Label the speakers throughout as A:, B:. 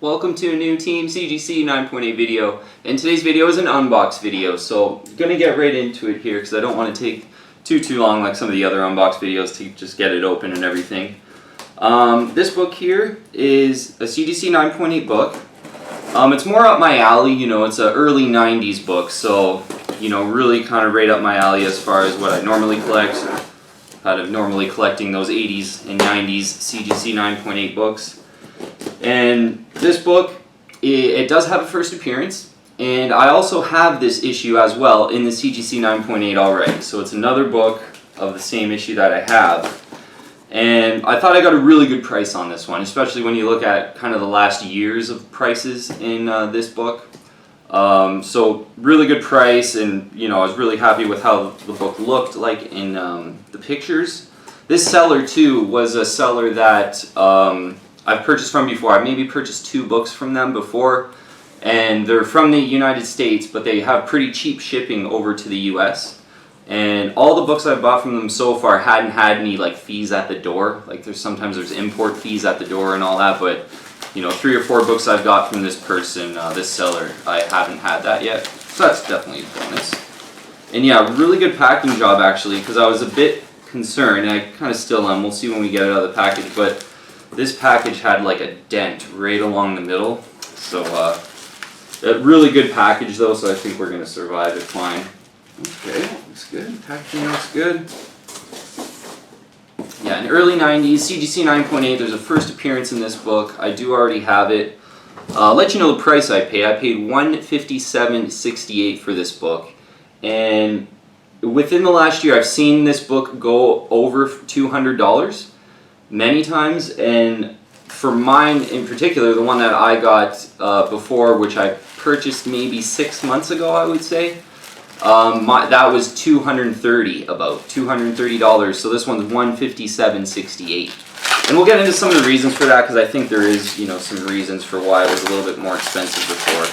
A: welcome to a new Team CGC 9.8 video, and today's video is an unbox video, so I'm going to get right into it here because I don't want to take too long like some of the other unbox videos to just get it open and everything. This book here is a CGC 9.8 book. It's more up my alley, you know, it's an early 90s book, so, you know, really kind of right up my alley as far as what I normally collect. Kind of normally collecting those 80s and 90s CGC 9.8 books. And this book, it does have a first appearance, and I also have this issue as well in the CGC 9.8 already. So it's another book of the same issue that I have. And I thought I got a really good price on this one, especially when you look at kind of the last years of prices in this book. So really good price, and you know, I was really happy with how the book looked like in the pictures. This seller too was a seller that I've purchased from before. I've maybe purchased 2 books from them before, and they're from the United States, but they have pretty cheap shipping over to the US. And all the books I've bought from them so far hadn't had any like fees at the door. Like sometimes there's import fees at the door and all that, but you know, 3 or 4 books I've got from this person, this seller, I haven't had that yet. So that's definitely a bonus. And yeah, really good packing job actually, because I was a bit concerned, and I kind of still am. We'll see when we get it out of the package, but this package had like a dent right along the middle. So a really good package though, so I think we're going to survive it fine. Okay, looks good. Packaging looks good. Yeah, in the early 90s, CGC 9.8, there's a first appearance in this book. I do already have it. I'll let you know the price I paid. I paid $157.68 for this book. And within the last year, I've seen this book go over $200 many times. And for mine in particular, the one that I got before, which I purchased maybe 6 months ago, I would say, that was $230, so this one's $157.68. And we'll get into some of the reasons for that, because I think there is, you know, some reasons for why it was a little bit more expensive before.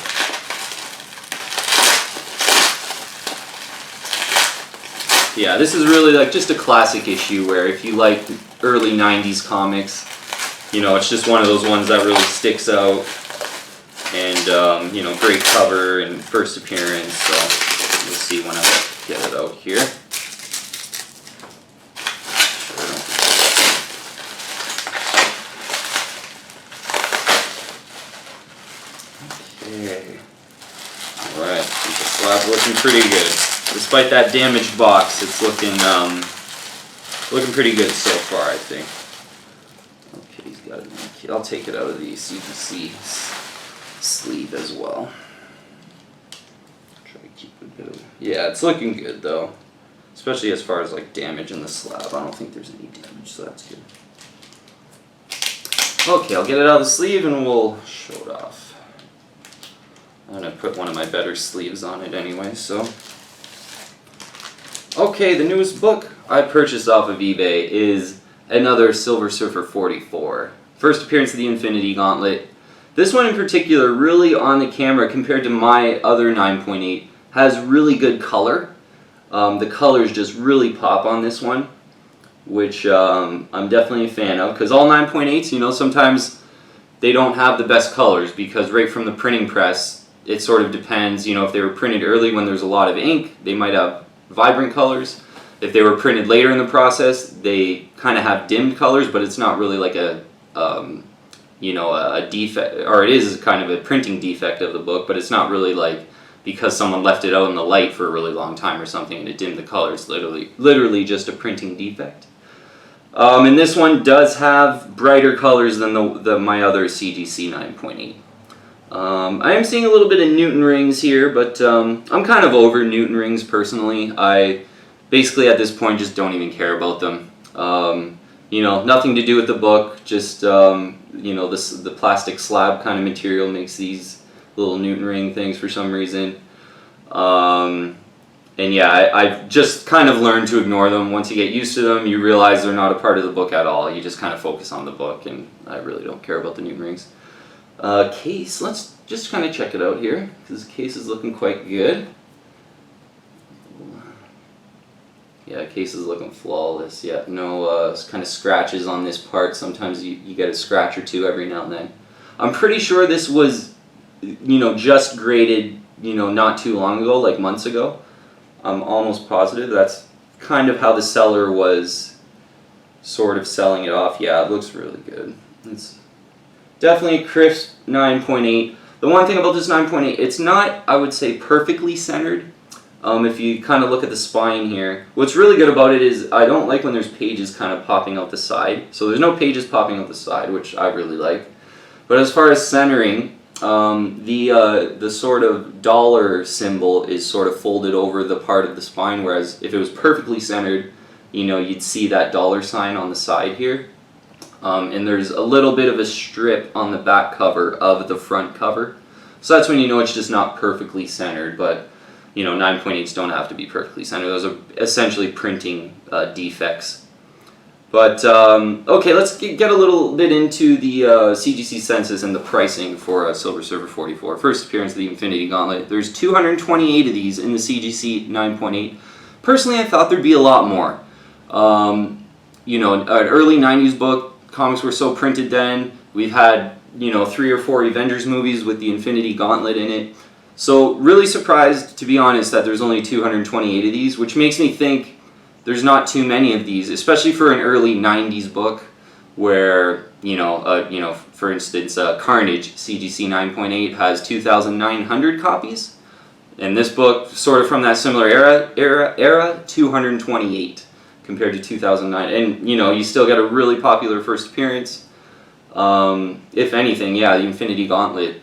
A: Yeah, this is really like just a classic issue where if you like early 90s comics, you know, it's just one of those ones that really sticks out. And, you know, great cover and first appearance, so we'll see when I get it out here. Okay. Alright, the slab's looking pretty good. Despite that damaged box, it's looking pretty good so far, I think. Okay, he's got it. I'll take it out of the CGC sleeve as well. Try to keep a bit of, yeah, it's looking good though, especially as far as like damage in the slab. I don't think there's any damage, so that's good. Okay, I'll get it out of the sleeve and we'll show it off. I'm gonna put one of my better sleeves on it anyway, so. Okay, the newest book I purchased off of eBay is another Silver Surfer 44. First appearance of the Infinity Gauntlet. This one in particular, really on the camera compared to my other 9.8, has really good color. The colors just really pop on this one, which I'm definitely a fan of, because all 9.8s, you know, sometimes they don't have the best colors, because right from the printing press, it sort of depends, you know, if they were printed early when there's a lot of ink, they might have vibrant colors. If they were printed later in the process, they kind of have dimmed colors, but it's not really like a you know, a defect, or it is kind of a printing defect of the book, but it's not really like because someone left it out in the light for a really long time or something and it dimmed the color. It's literally just a printing defect. And this one does have brighter colors than my other CGC 9.8. I am seeing a little bit of Newton rings here, but I'm kind of over Newton rings personally. I basically at this point just don't even care about them. You know, nothing to do with the book, just you know, the plastic slab kind of material makes these little Newton ring things for some reason. And yeah, I've just kind of learned to ignore them. Once you get used to them, you realize they're not a part of the book at all. You just kind of focus on the book, and I really don't care about the Newton rings. Case, let's just kind of check it out here, because the case is looking quite good. Yeah, case is looking flawless. Yeah, no kind of scratches on this part. Sometimes you get a scratch or two every now and then. I'm pretty sure this was, just graded, not too long ago, like months ago. I'm almost positive that's kind of how the seller was sort of selling it off. Yeah, it looks really good. It's definitely a crisp 9.8. The one thing about this 9.8, it's not, I would say, perfectly centered. If you kind of look at the spine here, what's really good about it is I don't like when there's pages kind of popping out the side. So there's no pages popping out the side, which I really like. But as far as centering, the sort of dollar symbol is sort of folded over the part of the spine, whereas if it was perfectly centered, you'd see that dollar sign on the side here. And there's a little bit of a strip on the back cover of the front cover. So that's when you know it's just not perfectly centered, but 9.8s don't have to be perfectly centered. Those are essentially printing defects. But okay, let's get a little bit into the CGC census and the pricing for Silver Surfer 44. First appearance of the Infinity Gauntlet. There's 228 of these in the CGC 9.8. Personally, I thought there'd be a lot more. An early 90s book, comics were so printed then. We've had 3 or 4 Avengers movies with the Infinity Gauntlet in it. So really surprised, to be honest, that there's only 228 of these, which makes me think there's not too many of these, especially for an early 90s book where, for instance, Carnage, CGC 9.8, has 2,900 copies. And this book, sort of from that similar era, 228 compared to 2009. And, you still get a really popular first appearance. If anything, yeah, the Infinity Gauntlet,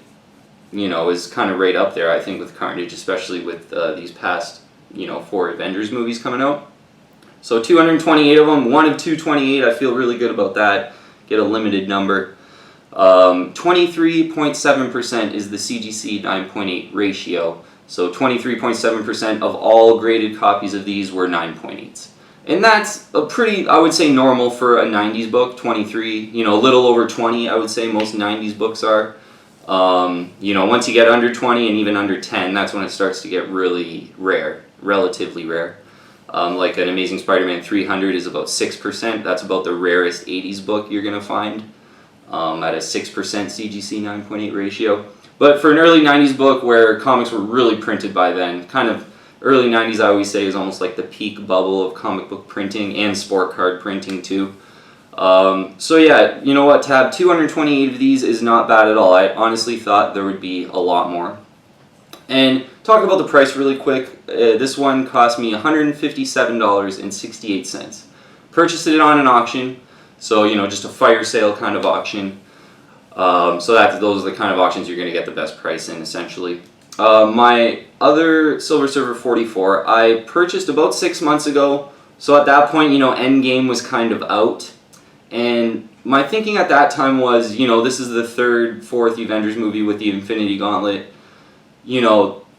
A: is kind of right up there, I think, with Carnage, especially with these past, 4 Avengers movies coming out. So 228 of them, 1 of 228, I feel really good about that. Get a limited number. 23.7% is the CGC 9.8 ratio. So 23.7% of all graded copies of these were 9.8s. And that's a pretty, I would say, normal for a 90s book, 23, a little over 20, I would say most 90s books are. Once you get under 20 and even under 10, that's when it starts to get really rare, relatively rare. Like an Amazing Spider-Man 300 is about 6%. That's about the rarest 80s book you're going to find at a 6% CGC 9.8 ratio. But for an early 90s book where comics were really printed by then, kind of early 90s I always say is almost like the peak bubble of comic book printing and sport card printing too. So yeah, you know what, to have 228 of these is not bad at all. I honestly thought there would be a lot more. And talk about the price really quick. This one cost me $157.68. Purchased it on an auction, so just a fire sale kind of auction. So those are the kind of auctions you're going to get the best price in, essentially. My other Silver Surfer 44, I purchased about 6 months ago. So at that point, Endgame was kind of out. And my thinking at that time was, this is the 3rd, 4th Avengers movie with the Infinity Gauntlet.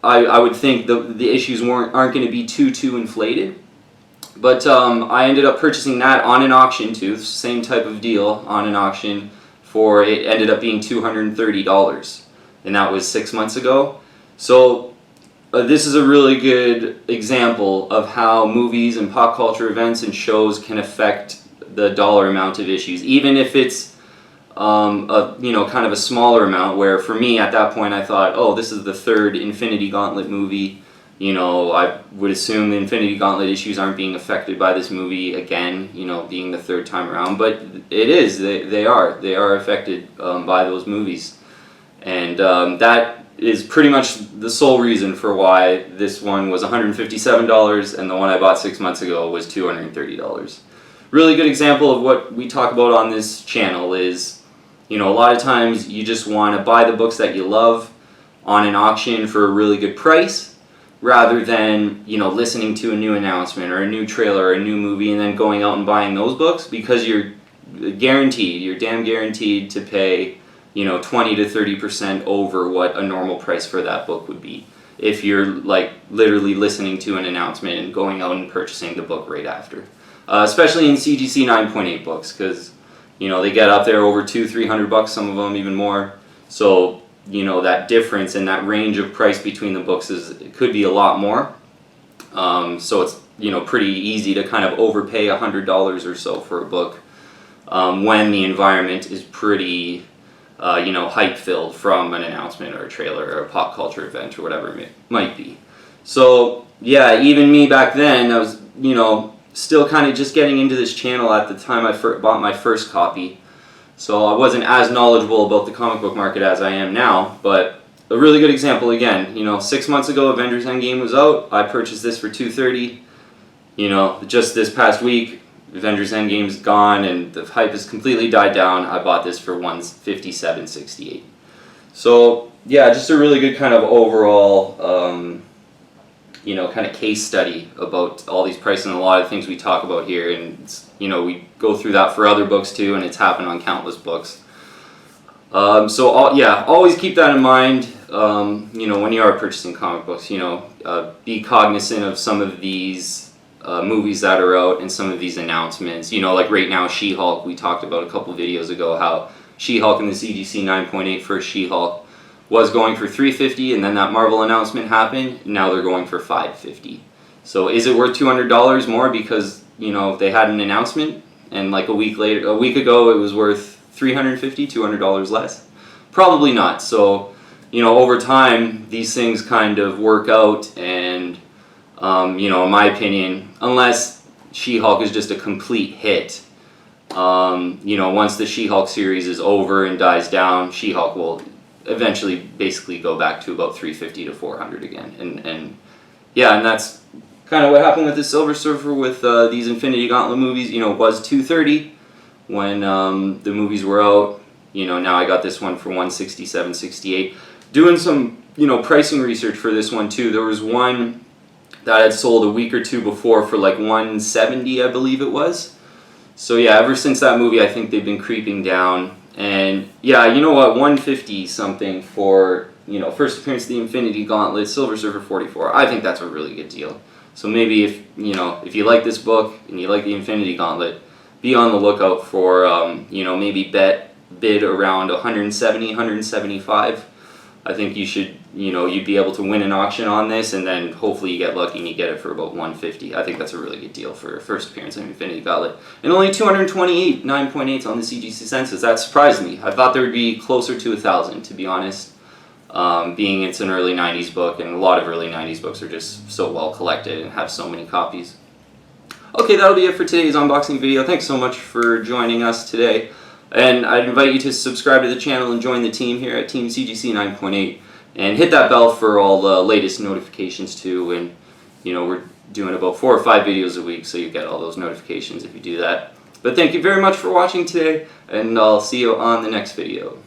A: I would think the issues aren't going to be too inflated. But I ended up purchasing that on an auction too, same type of deal on an auction. It ended up being $230, and that was 6 months ago. So this is a really good example of how movies and pop culture events and shows can affect the dollar amount of issues, even if it's kind of a smaller amount. Where for me at that point I thought, oh, this is the 3rd Infinity Gauntlet movie. I would assume the Infinity Gauntlet issues aren't being affected by this movie again, being the 3rd time around, but it is. They are affected by those movies, and that is pretty much the sole reason for why this one was $157 and the one I bought 6 months ago was $230. Really good example of what we talk about on this channel is, a lot of times you just want to buy the books that you love on an auction for a really good price, rather than, listening to a new announcement or a new trailer or a new movie and then going out and buying those books, because you're damn guaranteed to pay, 20 to 30% over what a normal price for that book would be if you're literally listening to an announcement and going out and purchasing the book right after. Especially in CGC 9.8 books, because, they get up there over $200-300, some of them even more. So, that difference and that range of price between the books it could be a lot more. So it's, pretty easy to kind of overpay $100 or so for a book when the environment is pretty you know, hype filled from an announcement or a trailer or a pop culture event or whatever it might be. So yeah, even me back then, I was, you know, still kind of just getting into this channel at the time I bought my first copy. So I wasn't as knowledgeable about the comic book market as I am now, but a really good example again, you know, 6 months ago Avengers Endgame was out, I purchased this for $230. You know, just this past week, Avengers Endgame is gone and the hype has completely died down. I bought this for $157.68. So yeah, just a really good kind of overall, you know, kind of case study about all these prices and a lot of things we talk about here, and you know, we go through that for other books too, and it's happened on countless books. Yeah, always keep that in mind. You know, when you are purchasing comic books, you know, be cognizant of some of these movies that are out and some of these announcements. You know, like right now, She-Hulk. We talked about a couple videos ago how She-Hulk and the CGC 9.8 for She-Hulk was going for $350, and then that Marvel announcement happened. Now they're going for $550. So is it worth $200 more because, you know, they had an announcement and like a week ago it was worth $350, $200 less? Probably not. So, you know, over time these things kind of work out, and you know, in my opinion, unless She-Hulk is just a complete hit, you know, once the She-Hulk series is over and dies down, She-Hulk will eventually basically go back to about $350 to $400 again, and yeah, and that's kind of what happened with the Silver Surfer with these Infinity Gauntlet movies. You know, it was $230 when the movies were out. You know, now I got this one for $167.68. Doing some, you know, pricing research for this one too. There was one that had sold a week or two before for like $170, I believe it was. So yeah, ever since that movie, I think they've been creeping down. And yeah, you know what, $150 something for, you know, first appearance of the Infinity Gauntlet, Silver Surfer 44. I think that's a really good deal. So maybe if, you know, if you like this book and you like the Infinity Gauntlet, be on the lookout for, you know, maybe bid around $170, $175. I think you should, you know, you'd be able to win an auction on this, and then hopefully you get lucky and you get it for about $150. I think that's a really good deal for a first appearance of Infinity Gauntlet. And only 228 9.8s on the CGC census. That surprised me. I thought there would be closer to 1,000, to be honest. Being it's an early 90s book, and a lot of early 90s books are just so well collected and have so many copies. Okay, that'll be it for today's unboxing video. Thanks so much for joining us today. And I'd invite you to subscribe to the channel and join the team here at Team CGC 9.8. And hit that bell for all the latest notifications too. And, you know, we're doing about 4 or 5 videos a week, so you get all those notifications if you do that. But thank you very much for watching today, and I'll see you on the next video.